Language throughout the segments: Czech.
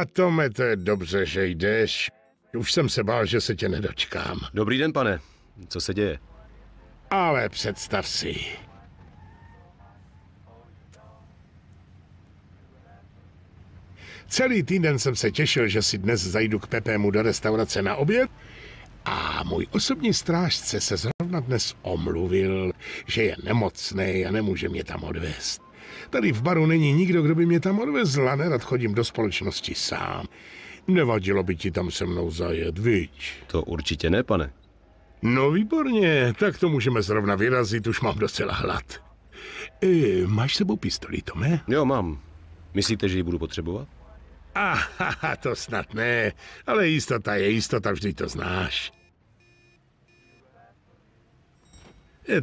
Tome, to je dobře, že jdeš. Už jsem se bál, že se tě nedočkám. Dobrý den, pane. Co se děje? Ale představ si. Celý týden jsem se těšil, že si dnes zajdu k Pepému do restaurace na oběd a můj osobní strážce se zrovna dnes omluvil, že je nemocný a nemůže mě tam odvést. Tady v baru není nikdo, kdo by mě tam odvezl a nerad chodím do společnosti sám. Nevadilo by ti tam se mnou zajet, viď? To určitě ne, pane. No výborně, tak to můžeme zrovna vyrazit, už mám docela hlad. Máš sebou pistoli, Tome? Jo, mám. Myslíte, že ji budu potřebovat? Aha, to snad ne, ale jistota je jistota, vždy to znáš.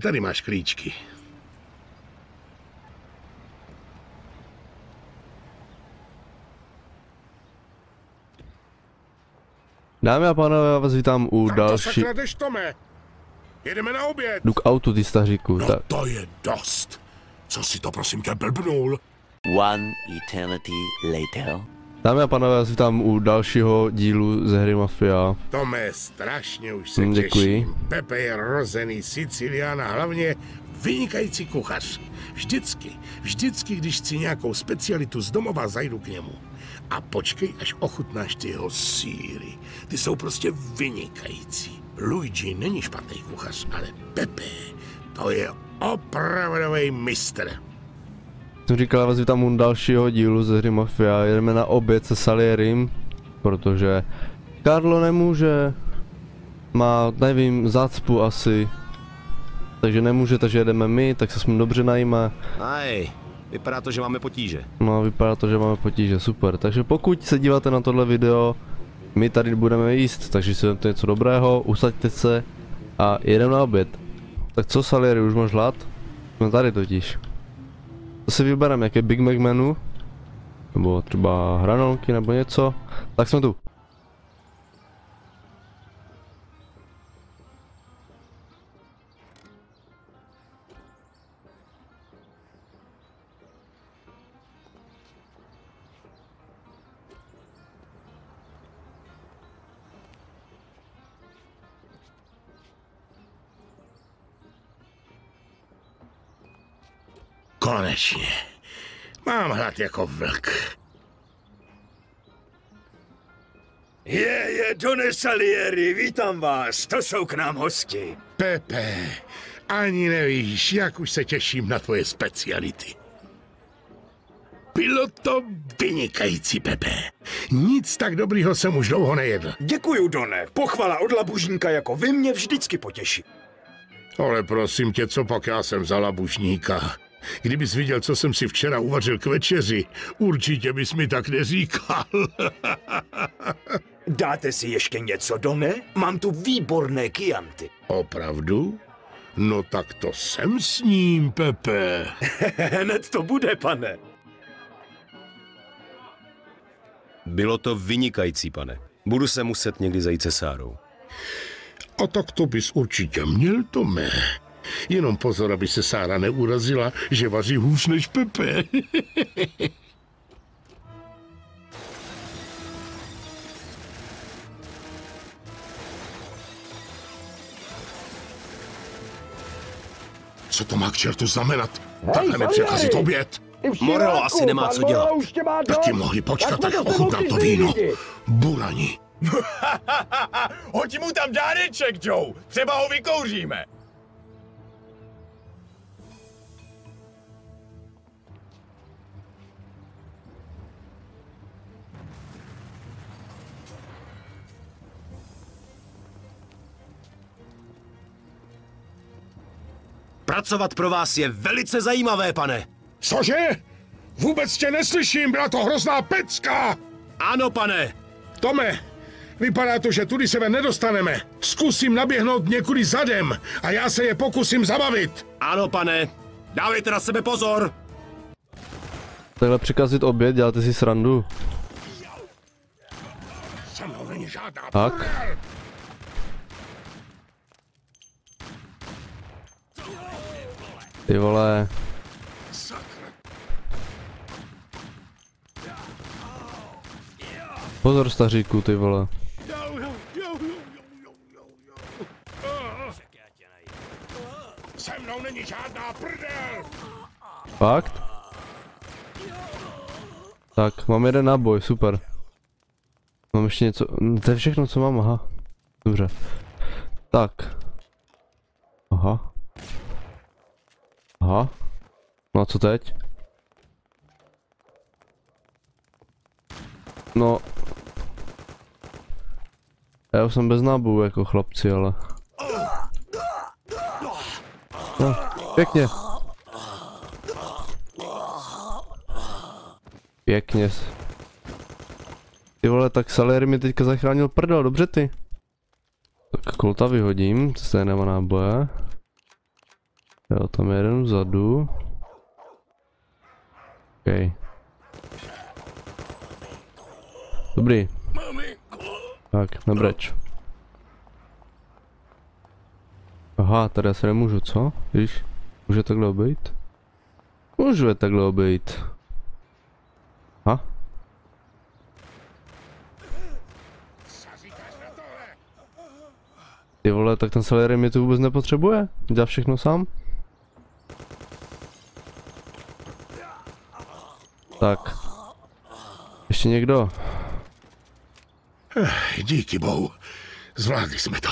Tady máš klíčky. Dámy a pánové, já vás vítám u další... Kam jdeš, Tome? Jedeme na oběd. Jdu k autu, ty staříku. No to je dost. Co si to prosím tě blbnul? One eternity later. Dámy a pánové, já vás vítám u dalšího dílu ze hry Mafia. Tome, strašně už se Děkuji. těším. Pepe je rozený Sicilián a hlavně vynikající kuchař. Vždycky, když chci nějakou specialitu z domova, zajdu k němu. A počkej, až ochutnáš ty jeho sýry. Ty jsou prostě vynikající. Luigi není špatný kuchař, ale Pepe, to je opravdový mistr. Jsem říkal, já vás vítám u dalšího dílu ze hry Mafia. Jedeme na oběd se Salierim, protože Carlo nemůže. Má, nevím, zácpu asi. Takže nemůže, takže jedeme my, tak se s ním dobře najíme. Aj, vypadá to, že máme potíže. No, vypadá to, že máme potíže, super. Takže pokud se díváte na tohle video, my tady budeme jíst, takže si to něco dobrého, usaďte se a jedeme na oběd. Tak co, Salieri, už máš hlad? Jsme tady totiž. To si vybereme, jaké Big Mac menu, nebo třeba hranolky nebo něco, tak jsme tu. Konečně. Mám hlad jako vlk. Done Salieri, vítám vás, to jsou k nám hosti. Pepe, ani nevíš, jak už se těším na tvoje speciality. Bylo to vynikající, Pepe. Nic tak dobrýho jsem už dlouho nejedl. Děkuju, Done, pochvala od labužníka jako vy mě vždycky potěší. Ale prosím tě, co pak já jsem za labužníka? Kdybys viděl, co jsem si včera uvařil k večeři, určitě bys mi tak neříkal. Dáte si ještě něco, Done? Mám tu výborné Chianti. Opravdu? No tak to jsem s ním, Pepe. Hned to bude, pane. Bylo to vynikající, pane. Budu se muset někdy zajít se Sárou. A tak to bys určitě měl, Tome. Jenom pozor, aby se Sára neurazila, že vaří hůř než Pepe. Co to má k čertu znamenat? Takhle mi překazit oběd. Morello asi nemá co dělat. Taky mohli počkat, tak ochutnám to víno. Burani. Hoď mu tam dáreček, Joe. Třeba ho vykouříme. Pracovat pro vás je velice zajímavé, pane. Cože? Vůbec tě neslyším, byla to hrozná pecka! Ano, pane. Tome, vypadá to, že tudy se ven nedostaneme. Zkusím naběhnout někudy zadem a já se je pokusím zabavit. Ano, pane. Dávejte na sebe pozor. Takhle překazit oběd, děláte si srandu. Se mnou není žádná Tak. prdel. Ty vole. Pozor, staříku, ty vole. Se mnou není žádná prdel! Fakt? Tak, mám jeden náboj, super. Mám ještě něco, to je všechno, co mám, aha. Dobře. Tak. Aha. Aha. No a co teď? No. Já už jsem bez nábojů jako chlapci, ale... No, pěkně. Pěkně. Ty vole, tak Salieri mi teďka zachránil prdel, dobře ty. Tak kolta vyhodím, to nemá náboje. Jo, tam je jeden vzadu. OK. Dobrý. Tak, nebreč. Aha, tady já se nemůžu, co? Víš, může takhle obejít? Můžu je takhle obejít. Aha. Ty vole, tak ten Salieri mi to vůbec nepotřebuje? Dělá všechno sám? Tak. Ještě někdo? Díky bohu, zvládli jsme to.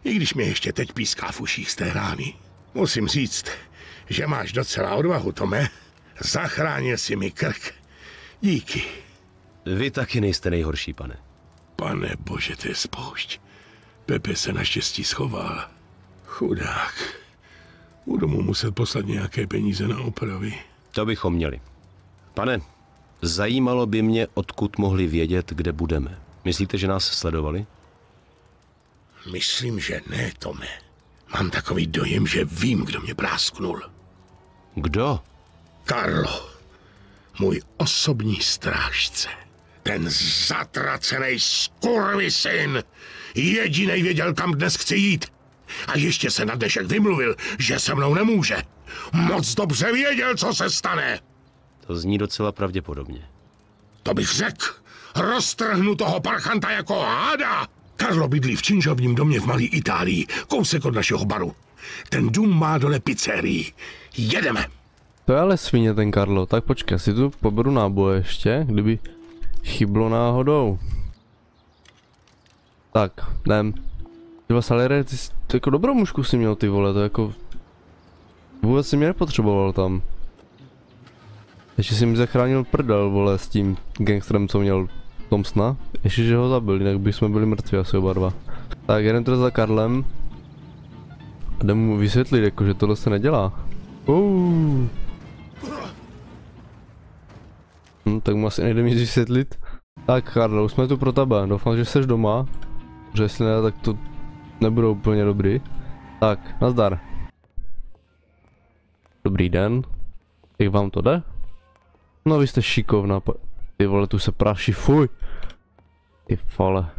I když mě ještě teď píská v uších z té rány. Musím říct, že máš docela odvahu, Tome. Zachránil si mi krk. Díky. Vy taky nejste nejhorší, pane. Pane bože, to je spoušť. Pepe se naštěstí schoval. Chudák. Budu mu muset poslat nějaké peníze na opravy. To bychom měli. Pane, zajímalo by mě, odkud mohli vědět, kde budeme. Myslíte, že nás sledovali? Myslím, že ne, Tome. Mám takový dojem, že vím, kdo mě prásknul. Kdo? Carlo. Můj osobní strážce. Ten zatracený skurvysyn. Jedinej věděl, kam dnes chci jít. A ještě se na dnešek vymluvil, že se mnou nemůže. Moc dobře věděl, co se stane. To zní docela pravděpodobně. To bych řekl. Roztrhnu toho parchanta jako háda. Carlo bydlí v činžovním domě v Malé Itálii, kousek od našeho baru. Ten dům má dole pizzerii. Jedeme. To je ale svině ten Carlo, tak počkej, si tu poberu náboje ještě, kdyby chyblo náhodou. Tak, jdem. Tyva Salieri, ty jako dobrou mužku si měl, ty vole, to jako... Vůbec si mě nepotřeboval tam. Ještě si mi zachránil prdel, vole, s tím gangsterem, co měl Thompsona. Ještě, že ho zabil, jinak bychom byli mrtví asi oba dva. Tak, jdem teda za Karlem. A jdem mu vysvětlit, jako, že tohle se nedělá. Tak mu asi nejde nic vysvětlit. Tak, Karlo, už jsme tu pro tebe. Doufám, že jsi doma. Že jestli ne, tak to nebude úplně dobrý. Tak, nazdar. Dobrý den. Jak vám to jde? No, vy jste šikovná, ty vole, tu se praší, fuj. Ty vole.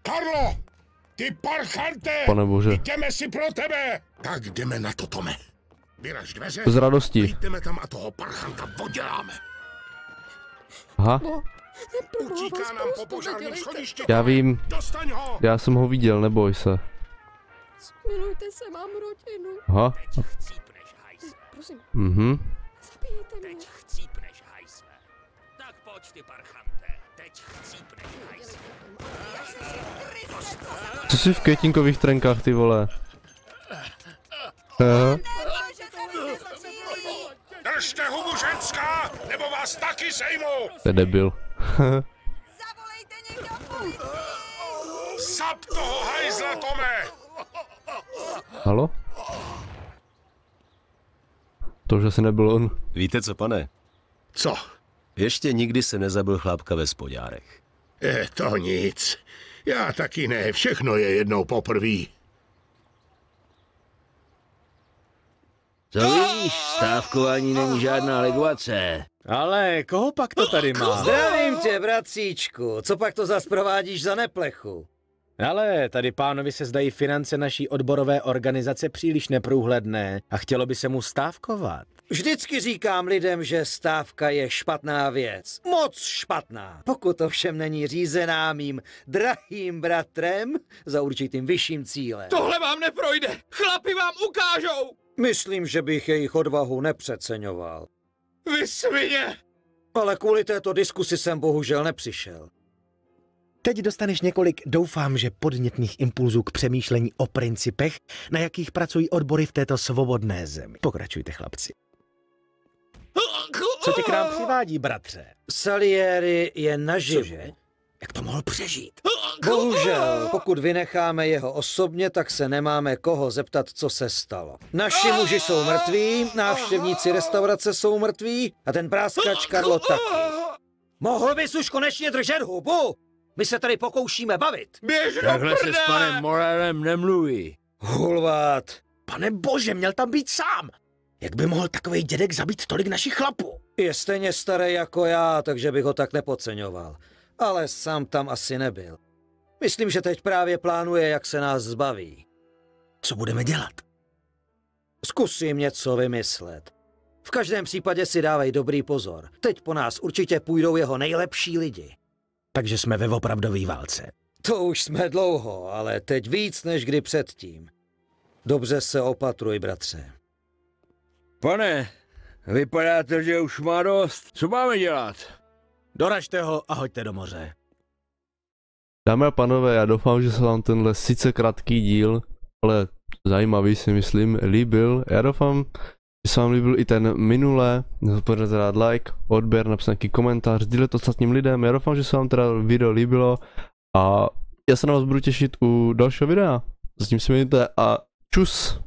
Carlo! Ty parchante! Pane bože. Jdeme si pro tebe! Tak jdeme na to, Tome. Vyraž dveře, Z radostí. jdeme tam a toho parchanta odděláme. Aha, Utíká nám po požárním schodišti. já vím, Dostaň ho! já jsem ho viděl, neboj se. Milujte se, mám rodinu. Aha, Chcípneš, hajsle. Prosím, spíjte mě. Teď chcípneš, hajsle. Tak pojď ty parchante. Teď chcípneš, hajsle. co jsi v květinkových trenkách, ty vole? Aha. Držte hubu, ženská, nebo vás taky sejmu! To je debil. Zavolejte někdo policii! Zap toho hajzla, Tome! Halo? To už asi nebyl on. Víte co, pane? Co? Ještě nikdy se nezabil chlápka ve spodárech. Je to nic. Já taky ne, všechno je jednou poprví. To vidíš, stávkování není žádná legrace. Ale koho pak to tady má? Zdravím tě, bratříčku. Co pak to zas provádíš za neplechu? Ale tady pánovi se zdají finance naší odborové organizace příliš neprůhledné a chtělo by se mu stávkovat. Vždycky říkám lidem, že stávka je špatná věc. Moc špatná. Pokud ovšem není řízená mým drahým bratrem za určitým vyšším cílem. Tohle vám neprojde! Chlapi vám ukážou! Myslím, že bych jejich odvahu nepřeceňoval. Vy svině! Ale kvůli této diskusi jsem bohužel nepřišel. Teď dostaneš několik, doufám, že podnětných impulzů k přemýšlení o principech, na jakých pracují odbory v této svobodné zemi. Pokračujte, chlapci. Co tě k nám přivádí, bratře? Salieri je naživu. Cože? Jak to mohl přežít? Bohužel, pokud vynecháme jeho osobně, tak se nemáme koho zeptat, co se stalo. Naši muži jsou mrtví, návštěvníci restaurace jsou mrtví a ten práskač Karlo taky. Mohl bys už konečně držet hubu? My se tady pokoušíme bavit. Běž do Takhle se s prdele! panem Morelem nemluví. Hulvát. Pane bože, měl tam být sám. Jak by mohl takovej dědek zabít tolik našich chlapů? Je stejně starý jako já, takže bych ho tak nepodceňoval. Ale sám tam asi nebyl. Myslím, že teď právě plánuje, jak se nás zbaví. Co budeme dělat? Zkusím něco vymyslet. V každém případě si dávej dobrý pozor. Teď po nás určitě půjdou jeho nejlepší lidi. Takže jsme ve opravdové válce. To už jsme dlouho, ale teď víc než kdy předtím. Dobře se opatruj, bratře. Pane, vypadá to, že už má dost. Co máme dělat? Doražte ho a hoďte do moře. Dámy a pánové, já doufám, že se vám tenhle sice krátký díl, ale zajímavý si myslím, líbil. Já doufám, že se vám líbil i ten minule. Nezapomeňte dát like, odběr, napsat nějaký komentář, sdílet ostatním lidem. Já doufám, že se vám teda video líbilo a já se na vás budu těšit u dalšího videa. Zatím si mějte a čus!